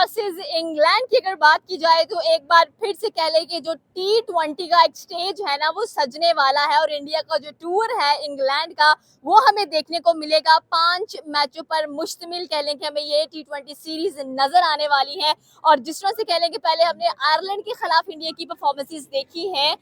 Versus England की अगर बात की जाए तो एक बार फिर से कह लें कि जो T20 का एक स्टेज है ना वो सजने वाला है और इंडिया का जो टूर है इंग्लैंड का वो हमें देखने को मिलेगा। 5 मैचों पर मुश्तमिल कह लें कि हमें ये T20 सीरीज नजर आने वाली है। और जिस तरह से कह लें कि पहले हमने आयरलैंड के खिलाफ इंडिया की परफॉर्मेंसेस देखी है,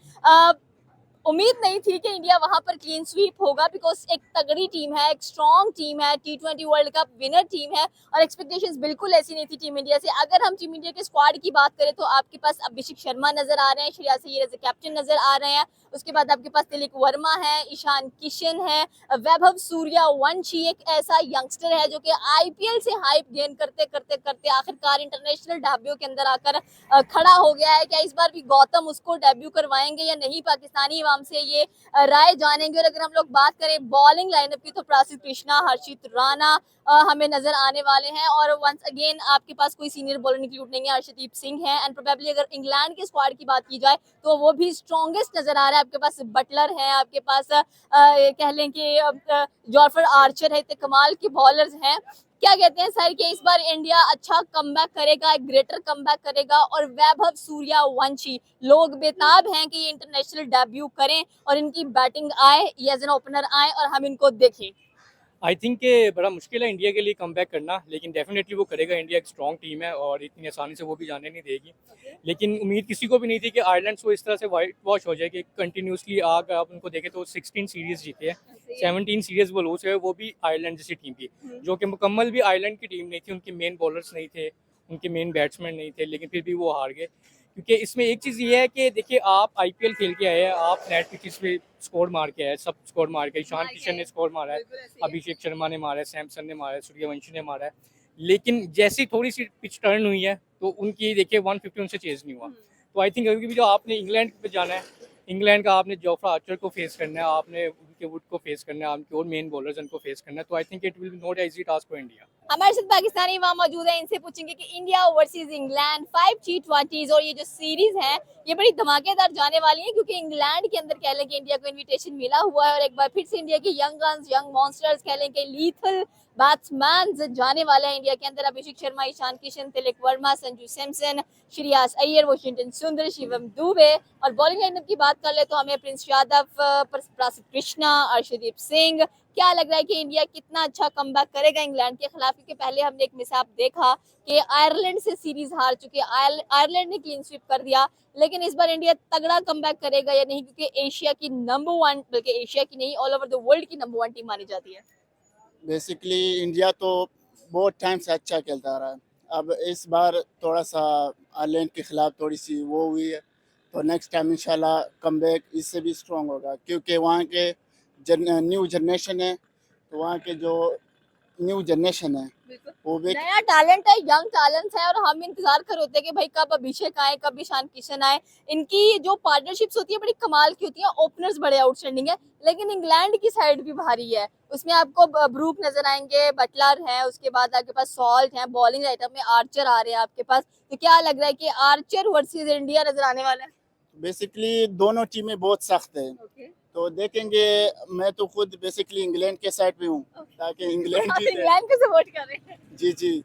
उम्मीद नहीं थी कि इंडिया वहां पर क्लीन स्वीप होगा, बिकॉज एक तगड़ी टीम है, एक स्ट्रॉन्ग टीम है, T20 world cup winner team है और एक्सपेक्टेशंस बिल्कुल ऐसी नहीं थी टीम इंडिया से। अगर हम टीम इंडिया के स्क्वाड की बात करें तो आपके पास अभिषेक शर्मा नजर आ रहे हैं, श्रेयस अय्यर एज कैप्टन नजर आ रहे हैं, उसके बाद आपके पास तिलक वर्मा है, ईशान किशन है, वैभव सूर्यवंशी एक ऐसा यंगस्टर है जो कि IPL से हाइप गेन करते करते करते आखिरकार इंटरनेशनल डेब्यू के अंदर आकर खड़ा हो गया है। क्या इस बार भी गौतम उसको डेब्यू करवाएंगे या नहीं, पाकिस्तानी अवाम से ये राय जानेंगे। और अगर हम लोग बात करें बॉलिंग लाइनअप की तो प्रसिद्ध कृष्णा, हर्षित राणा हमें नजर आने वाले हैं और वंस अगेन आपके पास कोई सीनियर बॉलर इंक्लूड नहीं है, अर्शदीप सिंह है। एंड प्रोबेबली अगर इंग्लैंड के स्क्वाड की बात की जाए तो वो भी स्ट्रॉन्गेस्ट नजर आ रहा है। आपके पास बटलर है, आपके पास कह लें कि जॉर्फर आर्चर है, इतने कमाल के बॉलर्स हैं। क्या कहते हैं सर कि इस बार इंडिया अच्छा कमबैक करेगा, एक ग्रेटर कमबैक करेगा और वैभव सूर्यवंशी लोग बेताब हैं कि ये इंटरनेशनल डेब्यू करें और इनकी बैटिंग आए, ये एज एन ओपनर आए और हम इनको देखें। आई थिंक कि बड़ा मुश्किल है इंडिया के लिए कमबैक करना, लेकिन डेफिनेटली वो करेगा। इंडिया एक स्ट्रॉन्ग टीम है और इतनी आसानी से वो भी जाने नहीं देगी। लेकिन उम्मीद किसी को भी नहीं थी कि आयरलैंड को इस तरह से वाइट वॉश हो जाए कि कंटिन्यूसली आग आप उनको देखें तो 16 सीरीज जीते हैं, 17 सीरीज वो लूज है, वो भी आयरलैंड जैसी टीम की, जो कि मुकम्मल भी आयरलैंड की टीम नहीं थी। उनके मेन बॉलर्स नहीं थे, उनके मेन बैट्समैन नहीं थे, लेकिन फिर भी वो हार गए। क्योंकि इसमें एक चीज़ ये है कि देखिए आप IPL खेल के आए हैं, आप नेट पिचेस पे स्कोर मार के आए, सब स्कोर मार के, ईशान किशन ने स्कोर मारा है, अभिषेक शर्मा ने मारा है, सैमसन ने मारा है, सूर्यवंशी ने मारा है। लेकिन जैसी थोड़ी सी पिच टर्न हुई है तो उनकी देखिए 150 उनसे चेज नहीं हुआ। तो आई थिंक अभी भी जो आपने इंग्लैंड पे जाना है, इंग्लैंड का आपने जोफ्रा आर्चर को फेस करना है, आपने उनके वुड को फेस करना है, आपके और मेन बॉलर्स उनको फेस करना है। तो I think it will be not easy task for India. हमारे साथ पाकिस्तानी वहाँ मौजूद है, इनसे पूछेंगे कि इंडिया वर्सेस इंग्लैंड 5 T20s और ये जो सीरीज है ये बड़ी धमाकेदार जाने वाली है, क्योंकि इंग्लैंड के अंदर कह लें कि इंडिया को इनविटेशन मिला हुआ है और एक बार फिर से इंडिया के यंग गन्स, यंग मॉन्स्टर्स कह लें कि लीथल बैट्समैन जाने वाले हैं इंडिया के अंदर। अभिषेक शर्मा, ईशान किशन, तिलक वर्मा, संजू सैमसन, श्रेयस अय्यर, वाशिंगटन सुंदर, शिवम दुबे। और बॉलिंग लाइनअप की बात कर ले तो हमें प्रिंस यादव, प्रसिद्ध कृष्णा, अर्शदीप सिंह। क्या लग रहा है कि इंडिया कितना अच्छा कमबैक करेगा इंग्लैंड के खिलाफ, क्योंकि पहले हमने एक मिसाल देखा कि आयरलैंड से सीरीज हार चुके, आयरलैंड ने क्लीन स्वीप कर दिया, लेकिन इस बार इंडिया तगड़ा कमबैक करेगा या नहीं, क्योंकि एशिया की नंबर 1, बल्कि एशिया की नहीं ऑल ओवर द वर्ल्ड की नंबर 1 टीम मानी जाती है। बेसिकली इंडिया तो बहुत टाइम से अच्छा खेलता रहा है। अब इस बार थोड़ा सा आयरलैंड के खिलाफ थोड़ी सी वो हुई है, तो नेक्स्ट टाइम इंशाल्लाह कमबैक इससे भी स्ट्रॉन्ग होगा, क्योंकि वहाँ के न्यू जनरेशन है, तो वहाँ के जो न्यू जनरेशन है वो भी नया टैलेंट है, यंग टैलेंट है और हम इंतजार कर होते हैं कि भाई कब अभिषेक आए, कब ईशान किशन आए। इनकी जो पार्टनरशिप्स होती है बड़ी कमाल की होती है, ओपनर्स बड़े आउटस्टैंडिंग है। लेकिन इंग्लैंड की साइड भी भारी है, उसमें आपको ब्रूक नजर आएंगे, बटलर है, उसके बाद आपके पास सॉल्ट है, बॉलिंग लाइनअप में आर्चर आ रहे हैं आपके पास। तो क्या लग रहा है कि आर्चर वर्सेस इंडिया नजर आने वाला है? बेसिकली दोनों टीमें बहुत सख्त है। तो देखेंगे, मैं तो खुद बेसिकली इंग्लैंड के साइड पे हूँ, ताकि इंग्लैंड जीते। इंग्लैंड को सपोर्ट कर रहे हैं। जी जी।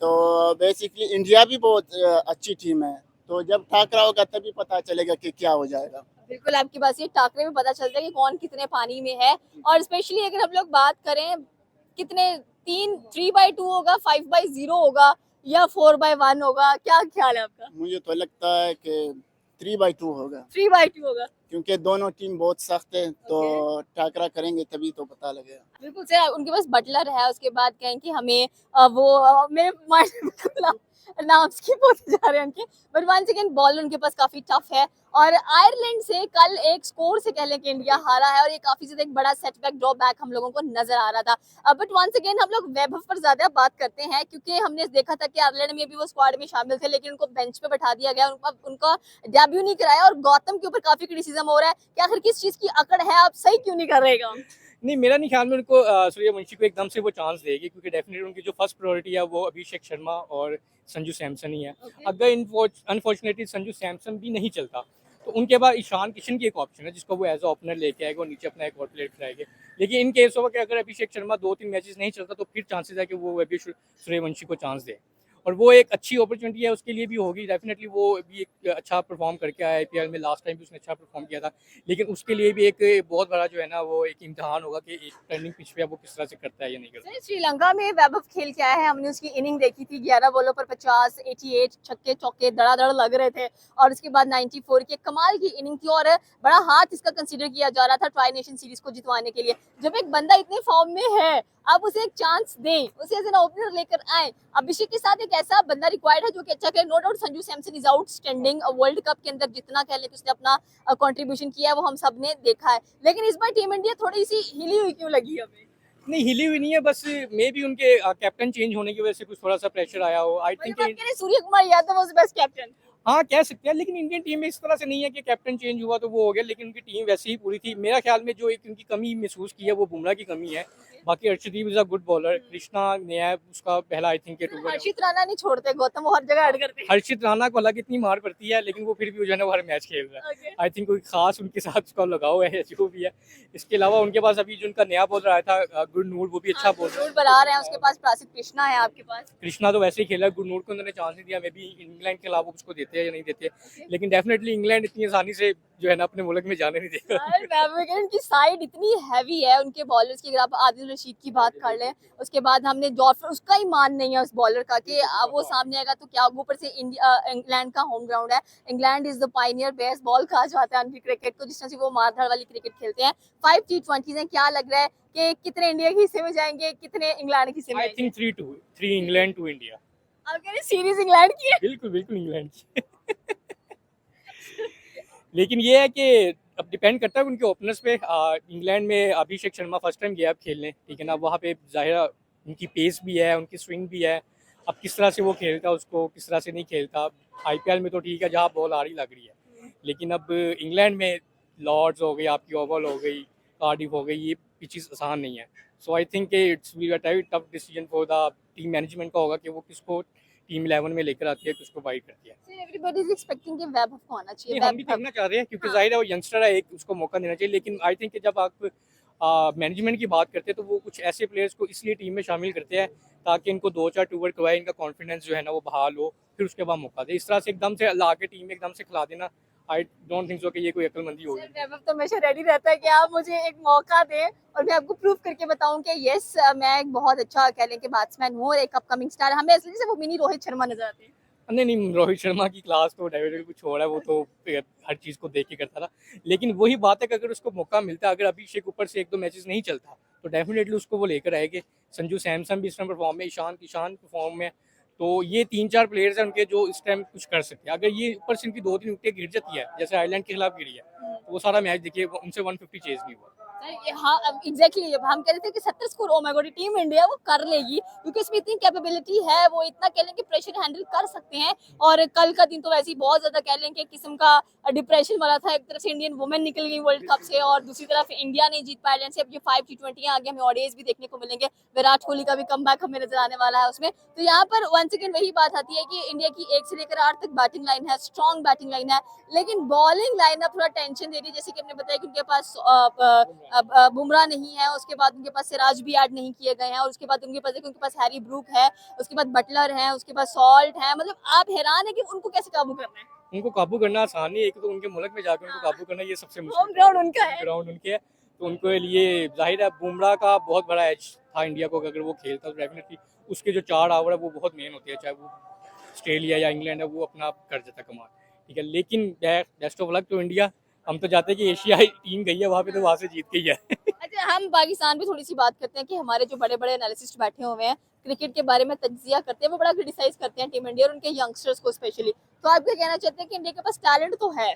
तो बेसिकली इंडिया भी बहुत अच्छी टीम है, तो जब टाकरा होगा तभी पता चलेगा कि क्या हो जाएगा। बिल्कुल आपकी बात, ये टाकरे में पता चलता है कि कौन कितने पानी में है। और स्पेशली अगर हम लोग बात करें कितने 3/2 होगा, 5/0 होगा या 4/1 होगा, क्या ख्याल है आपका? मुझे तो लगता है कि 3/2 होगा, 3/2 होगा। क्योंकि दोनों टीम बहुत सख्त है, तो टाकरा करेंगे तभी तो पता लगेगा। बिल्कुल सर, उनके पास बटलर है, उसके बाद कहें कि हमें मेरे माइंड में बिल्कुल नाम स्किप होते जा रहे हैं उनके, बट वंस अगेन बॉलर उनके पास काफी टफ है। और आयरलैंड से कल एक स्कोर से कह लें कि इंडिया हारा है और ये काफी ज्यादा एक बड़ा सेटबैक, ड्रॉबैक हम लोगों को नजर आ रहा था। बट वंस अगेन हम लोग वैभव पर ज्यादा बात करते हैं, क्योंकि हमने देखा था कि आयरलैंड में भी वो स्क्वाड में शामिल थे, लेकिन उनको बेंच पे बैठा दिया गया, उनका डेब्यू नहीं कराया। और गौतम के ऊपर काफी क्रिटिसिज्म हो रहा है कि आखिर किस चीज की अकड़ है, आप सही क्यों नहीं कर रहे काम? नहीं, मेरा नहीं ख्याल में उनको सूर्यवंशी को एकदम से वो चांस देगी, क्योंकि डेफिनेटली उनकी जो फर्स्ट प्रायोरिटी है वो अभिषेक शर्मा और संजू सैमसन ही है। अगर अनफॉर्चुनेटली संजू सैमसन भी नहीं चलता तो उनके बाद ईशान किशन की एक ऑप्शन है जिसको वो एज अ ओपनर लेके आएगा और नीचे अपना एक और प्लेयर खिलाएंगे। लेकिन इन केस होगा कि अगर अभिषेक शर्मा 2-3 मैचेस नहीं चलता तो फिर चांसेस है कि वो अभी सूर्यवंशी को चांस दे। और वो एक अच्छी अपॉर्चुनिटी है उसके लिए भी होगी डेफिनेटली। वो भी एक अच्छा परफॉर्म करके आया आईपीएल में, लास्ट टाइम भी उसने अच्छा परफॉर्म किया था, लेकिन उसके लिए भी एक बहुत बड़ा जो है ना वो एक इम्तिहान होगा कि एक टर्निंग पिच पे वो किस तरह से करता है या नहीं करता। सर, श्रीलंका में वैभव खेल के आया है, हमने उसकी इनिंग देखी थी, 11 बॉलों पर 50, 88 छक्के चौके धड़ाधड़ लग रहे थे, और उसके बाद 94 की कमाल की इनिंग थी, और बड़ा हाथ इसका कंसीडर किया जा रहा था ट्राई नेशन सीरीज को जितवाने के लिए। जब एक बंदा इतने फॉर्म में है, आप उसे एक चांस दें, उसे एज एन ओपनर लेकर आए। अभिषेक के साथ एक ऐसा बंदा रिक्वायर्ड है जो कि अच्छा करे। No doubt Sanju Samson is outstanding, world cup के अंदर जितना कह लें उसने अपना कंट्रीब्यूशन किया है वो हम सब ने देखा है, लेकिन इस बार टीम इंडिया थोड़ी सी हिली हुई क्यों लगी हमें? नहीं, हिली हुई नहीं है, बस मे भी उनके कैप्टन चेंज होने की वजह से कुछ थोड़ा सा प्रेशर आया हो। आई मतलब थिंक आप कह रहे हैं Surya Kumar Yadav was best captain? हाँ कह सकते हैं, लेकिन इंडियन टीम में इस तरह से नहीं है कि कैप्टन चेंज हुआ तो वो हो गया, लेकिन उनकी टीम वैसे ही पूरी थी। मेरा ख्याल में जो एक उनकी कमी महसूस की है वो बुमराह की कमी है। बाकी Arshdeep is a good bowler, Krishna नया है, उसका पहला आई थिंक टूर है। हर्षित राणा नहीं छोड़ते गौतम, वो हर जगह ऐड करते हैं। हर्षित राणा को अलग इतनी मार पड़ती है, लेकिन वो फिर भी जो है ना वो हर मैच खेल रहा है। Okay. आई थिंक कोई खास उनके साथ उसका लगाव है या जो भी है। इसके अलावा उनके पास अभी जो उनका नया बॉलर आया था गुरनूर, वो भी अच्छा बॉलर जरूर बरार है, उसके पास प्रासित कृष्णा है आपके पास। कृष्णा तो वैसे ही खेला, गुरनूर को उन्होंने चांस नहीं दिया। मे बी इंग्लैंड के खिलाफ उसको देते हैं या नहीं देते, लेकिन डेफिनेटली इंग्लैंड इतनी आसानी से जो है ना अपने मुल्क में जाने नहीं देगा। उनकी साइड इतनी हैवी है उनके बॉलर्स की, अगर आप आदिल रशीद की बात कर लें, उसके बाद हमने जॉर्फ, उसका ही मान नहीं है उस बॉलर का कि वो सामने आएगा तो क्या। ऊपर से इंडिया इंग्लैंड का होम ग्राउंड है, England is the Pioneer, best ball कहा जाता है उनकी क्रिकेट को, जिस तरह से वो मारधाड़ वाली क्रिकेट खेलते हैं। 5 T20 हैं, क्या लग रहा है कि कितने इंडिया के हिस्से में जाएंगे, कितने इंग्लैंड के हिस्से में आई जाएंगे? Think 3-2, 3 England 2 India. आप कह रहे हैं सीरीज इंग्लैंड की है? बिल्कुल बिल्कुल इंग्लैंड की। लेकिन ये है कि अब डिपेंड करता है उनके ओपनर्स पे। इंग्लैंड में अभिषेक शर्मा फर्स्ट टाइम गया अब खेलने, ठीक है ना, वहाँ पे जाहिर उनकी पेस भी है, उनकी स्विंग भी है। अब किस तरह से वो खेलता, उसको किस तरह से नहीं खेलता। आईपीएल में तो ठीक है जहाँ बॉल आ रही लग रही है, लेकिन अब इंग्लैंड में लॉर्ड्स हो गई, आपकी ओवल हो गई, कार्डिफ हो गई, ये पिचेस आसान नहीं है। So I think it's will be a tough decision for the team management का होगा कि वो किसको टीम 11 में लेकर आती है, किसको फाइट करती है। एवरीबॉडी इज एक्सपेक्टिंग कि वैभव को आना चाहिए। नहीं, हम भी देखना चाह रहे हैं क्योंकि जाहिर है वो यंगस्टर है, एक उसको मौका देना चाहिए। लेकिन आई थिंक जब आप मैनेजमेंट की बात करते हैं तो वो कुछ ऐसे प्लेयर्स को इसलिए टीम में शामिल करते हैं ताकि इनको 2-4 टूर करवाए, इनका कॉन्फिडेंस जो है ना वो बहाल हो, फिर उसके बाद मौका दे। इस तरह से एकदम से ला के टीम में एकदम से खिला देना, आई डोंट थिंक सो कि ये कोई अक्लमंदी होगी। वैभव तो हमेशा रेडी रहता है कि आप मुझे एक मौका दें और मैं आपको प्रूव करके बताऊं कि यस, मैं एक बहुत अच्छा कह लें कि बैट्समैन हूँ और एक अपकमिंग स्टार। हमें असली से वो मिनी रोहित शर्मा नजर आते हैं। नहीं नहीं, रोहित शर्मा की क्लास तो डेविड कुछ और है, वो तो हर चीज़ को देख के करता था। लेकिन वही बात है कि अगर उसको मौका मिलता, अगर अभिषेक ऊपर से 1-2 मैचेस नहीं चलता तो डेफिनेटली उसको वो लेकर आएंगे। संजू सैमसन भी इस टाइम परफॉर्म में, ईशान किशान परफॉर्म में, तो ये 3-4 प्लेयर्स हैं उनके जो इस टाइम कुछ कर सकते हैं। अगर ये ऊपर से इनकी 2-3 विकेट गिर जाती है जैसे आयरलैंड के खिलाफ गिरी है, तो वो सारा मैच देखिए उनसे 150 चेज नहीं हुआ। हाँ एग्जैक्टली, हम कह रहे थे कि 70 score, oh my God, team India वो कर लेगी क्योंकि इसमें इतनी कैपेबिलिटी है, वो इतना कह लें कि प्रेशर हैंडल कर सकते हैं। और कल का दिन तो वैसे ही बहुत ज्यादा कह लें कि किस्म का डिप्रेशन वाला था। एक तरफ से इंडियन वुमेन निकल गई वर्ल्ड कप से और दूसरी तरफ इंडिया नहीं जीत पाया, जैसे अब ये 5 T20 आगे हमें ऑडियंस भी देखने को मिलेंगे। विराट कोहली का भी कमबैक हमें नजर आने वाला है उसमें। तो यहाँ पर वंस अगेन वही बात आती है कि इंडिया की 1 से लेकर 8 तक बैटिंग लाइन है, स्ट्रॉन्ग बैटिंग लाइन है, लेकिन बॉलिंग लाइन अब थोड़ा टेंशन दे रही है। जैसे कि हमने बताया कि उनके पास बुमराह नहीं है, उसके बाद उनके पास सिराज भी ऐड नहीं किए गए हैं, और उसके बाद उनके पास देखो उनके पास हैरी ब्रूक है, उसके बाद बटलर है, उसके पास सॉल्ट है। मतलब आप हैरान है कि उनको कैसे काबू करना है। उनको काबू करना आसान नहीं है, एक तो उनके मुल्क में जाकर उनको काबू करना ये सबसे मुश्किल होम ग्राउंड उनका है। ग्राउंड उनके है, तो उनके लिए जाहिर है बुमराह का बहुत बड़ा एज था इंडिया को। अगर वो खेलता तो डेफिनेटली उसके जो 4 ओवर है वो बहुत मेन होते हैं, चाहे वो ऑस्ट्रेलिया या इंग्लैंड है, वो अपना कर देता कमाल, ठीक है। लेकिन best of luck to India. हम तो चाहते हैं कि एशियाई टीम गई है वहाँ पे तो वहाँ से जीत के ही है। अच्छा, हम पाकिस्तान पे थोड़ी सी बात करते हैं कि हमारे जो बड़े बड़े एनालिसिस्ट बैठे हुए हैं, क्रिकेट के बारे में तज्जिया करते हैं, वो बड़ा क्रिटिसाइज करते हैं टीम इंडिया और उनके यंगस्टर्स को स्पेशली। तो आप क्या कहना चाहते हैं कि इंडिया के पास टैलेंट तो है?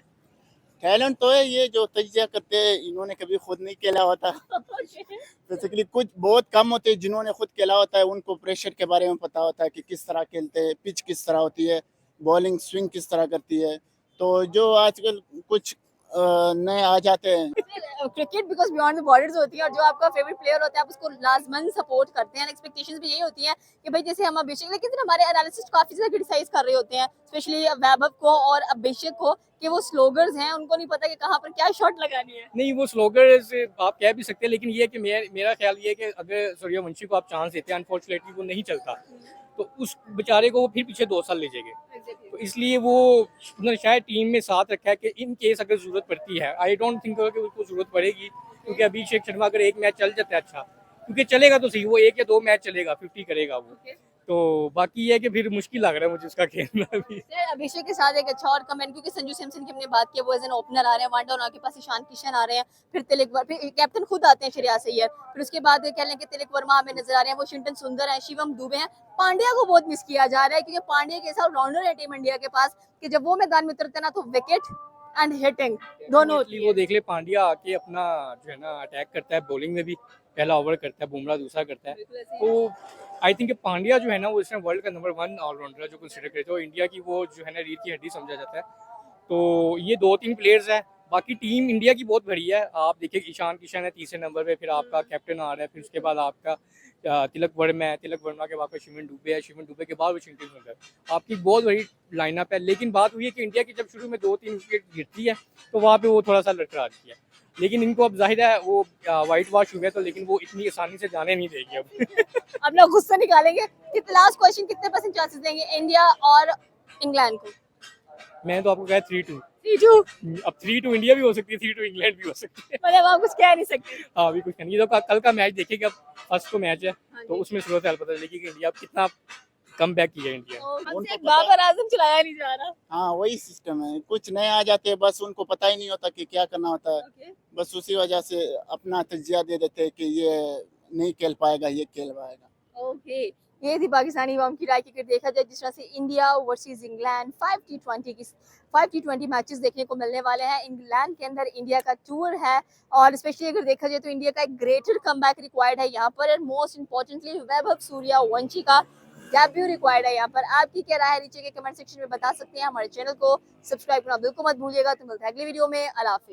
टैलेंट तो है, ये जो तजिया करते हैं इन्होंने कभी खुद नहीं खेला होता। बेसिकली कुछ बहुत कम होते हैं जिन्होंने खुद खेला होता है, उनको प्रेशर के बारे में पता होता है कि किस तरह खेलते हैं, पिच किस तरह होती है, बॉलिंग स्विंग किस तरह करती है। तो जो आजकल कुछ नए आ जाते हैं, cricket because beyond the borders होती है, और जो आपका फेवरेट प्लेयर होता है आप उसको लाजमन सपोर्ट करते हैं। एक्सपेक्टेशंस भी यही होती हैं कि भाई जैसे हम अभिषेक, लेकिन फिर हमारे एनालिसिस्ट काफी ज्यादा क्रिटिसाइज कर रहे होते हैं स्पेशली वैभव को और अभिषेक को कि वो स्लोगर्स हैं, उनको नहीं पता कि कहाँ पर क्या शॉट लगानी है। नहीं, वो स्लोगर से आप कह भी सकते हैं, लेकिन ये है कि मेरा ख्याल ये है कि अगर सूर्यवंशी को आप चांस देते हैं, अनफॉर्चुनेटली वो नहीं चलता। तो उस बेचारे को वो फिर पीछे 2 साल ले जाएंगे। तो इसलिए वो उन्होंने शायद टीम में साथ रखा है कि इन केस अगर ज़रूरत पड़ती है, आई डोंट थिंक कि उसको ज़रूरत पड़ेगी, क्योंकि अभिषेक शर्मा अगर एक मैच चल जाता है अच्छा, क्योंकि चलेगा तो सही, वो 1 या 2 मैच चलेगा, 50 करेगा वो। तो बाकी ये है कि फिर मुश्किल लग रहा है मुझे उसका खेलना भी। सर अभिषेक के साथ एक अच्छा और कमेंट, क्योंकि संजू सैमसन की हमने बात की, वो एज एन ओपनर आ रहे हैं, वन डाउन के पास ईशान किशन आ रहे हैं, फिर तिलक फिर कैप्टन खुद आते हैं श्रेयस अय्यर, फिर उसके बाद कह लें कि तिलक वर्मा हमें नजर आ रहे हैं, वाशिंगटन सुंदर है, शिवम दुबे हैं। पांड्या को बहुत मिस किया जा रहा है, क्योंकि पांड्या के साथ ऑलराउंडर है टीम इंडिया के पास, कि जब वो मैदान में उतरते हैं ना तो विकेट एंड हिटिंग दोनों होती वो है। देख ले, पांड्या आके अपना जो है ना अटैक करता है, बॉलिंग में भी पहला ओवर करता है, बुमराह दूसरा करता है। तो आई थिंक पांड्या जो है ना वो इस टाइम वर्ल्ड का नंबर 1 ऑलराउंडर जो कंसिडर करते हो, इंडिया की वो जो है ना रीढ़ की हड्डी समझा जाता है। तो ये 2-3 प्लेयर्स हैं, बाकी टीम इंडिया की बहुत बढ़िया है। आप देखिए ईशान किशन है तीसरे नंबर पे, फिर आपका कैप्टन आ रहा है, फिर उसके बाद आपका तिलक वर्मा है, तिलक वर्मा के बाद आपका शिवन दुबे है, शिवन दुबे के बाद वाशिंगटन सुंदर। आपकी बहुत बड़ी लाइनअप है, लेकिन बात हुई है कि इंडिया की जब शुरू में 2-3 विकेट गिरती है तो वहाँ पे वो थोड़ा सा लटराती है, लेकिन इनको अब जाहिर है वो वाइट वॉश हुए, तो लेकिन वो इतनी आसानी से जाने नहीं देगी अब। अपना गुस्सा निकालेंगे। लास्ट क्वेश्चन, कितने परसेंट चांसेस देंगे इंडिया और इंग्लैंड को? मैं तो आपको कहा 3-2। 3-2 अब 3-2 इंडिया भी हो सकती है, 3-2 इंग्लैंड भी हो सकती है। मतलब आप कुछ कह नहीं सकते। हाँ, अभी कुछ नहीं, ये तो कल का मैच देखिएगा, फर्स्ट तो मैच है, हाँ तो जी। उसमें सूरत हाल पता चलेगी कि इंडिया कितना कम बैक किया है इंडिया। हमसे उनको एक पता है। बाबर आजम चलाया नहीं जा रहा। हाँ वही सिस्टम है, कुछ नए आ जाते हैं, बस उनको पता ही नहीं होता कि क्या करना होता है, ओके बस उसी वजह से अपना तजिया दे देते हैं कि ये नहीं खेल पाएगा, ये खेल पाएगा। ओके, ये थी पाकिस्तानी अवाम की राय की। अगर देखा जाए जिस तरह से India versus England 5 T20 matches देखने को मिलने वाले हैं, इंग्लैंड के अंदर इंडिया का टूर है, और स्पेशली अगर देखा जाए तो इंडिया का एक ग्रेटर कमबैक रिक्वायर्ड है यहाँ पर, and most importantly Vaibhav Suryavanshi का डेब्यू रिक्वायर्ड है यहाँ पर। आपकी क्या राय है नीचे के कमेंट सेक्शन में बता सकते हैं। हमारे चैनल को सब्सक्राइब करना बिल्कुल मत भूलिएगा। तो मिलते हैं अगली वीडियो में। अल्लाह हाफिज।